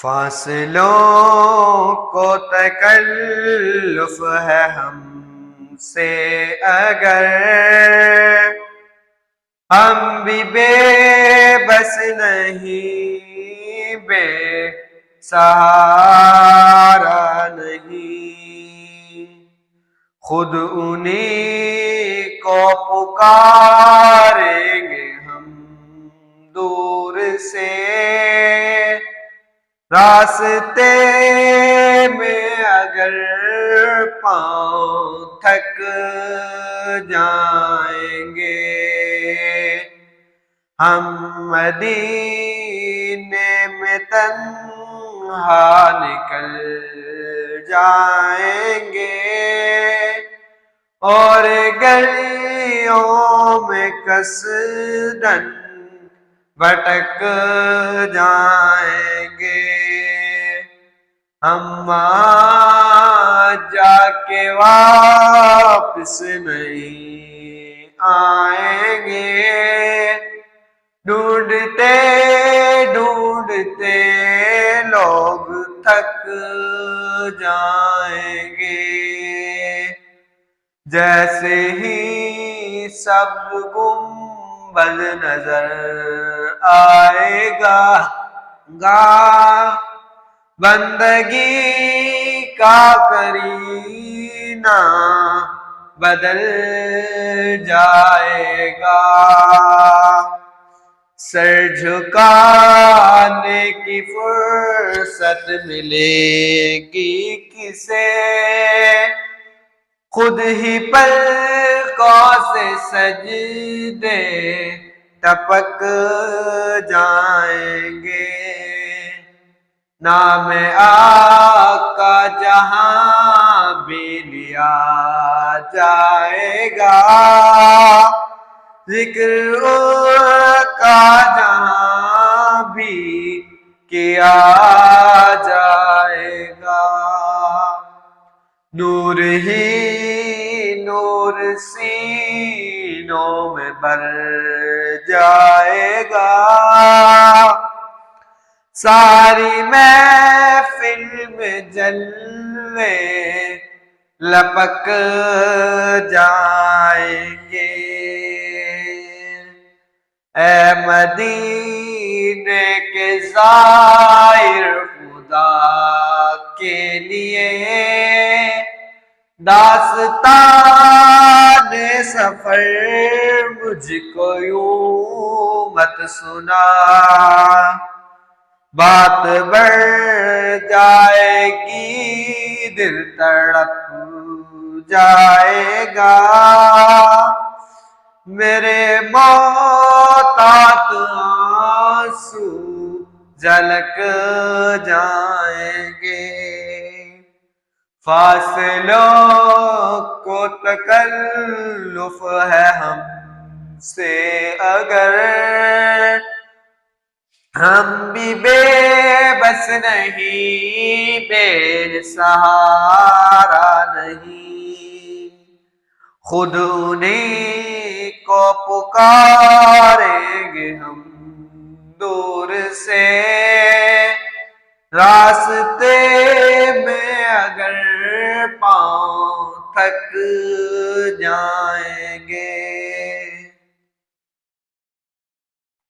فاصلوں کو تکلف ہے ہم سے اگر ہم بھی بے بس نہیں، بے سہارا نہیں، خود انہی کو پکاریں گے ہم دور سے، راستے میں اگر پاؤں تھک جائیں گے، ہم مدینے میں تنہا نکل جائیں گے، اور گلیوں میں قصداً بھٹک جائیں گے، ہم وہاں جا کے واپس نہیں آئیں گے، ڈھونڈتے ڈھونڈتے لوگ تھک جائیں گے، جیسے ہی سب گنبد نظر آئے گا، بندگی کا کرینہ بدل جائے گا، سر جھکانے کی فرصت ملے گی کسے، خود ہی پلکوں سے سجدے ٹپک جائیں گے، نام آقا جہاں بھی لیا جائے گا، ذکر کا جہاں بھی کیا جائے گا، نور ہی نور سینوں میں بھر جائے گا، ساری محفل میں جلوے لپک جائیں گے، اے مدینے کے زائر خدا کے لیے داستان سفر مجھ کو یوں مت سنا، بات بڑھ جائے گی دل تڑپ جائے گا، میرے محتاط آنسو جھلک جائیں گے، فاصلوں کو تکلف ہے ہم سے اگر ہم بھی بے بس نہیں، بے سہارا نہیں، خود انہی کو پکاریں گے ہم دور سے، راستے میں اگر پاؤں تھک جائیں گے۔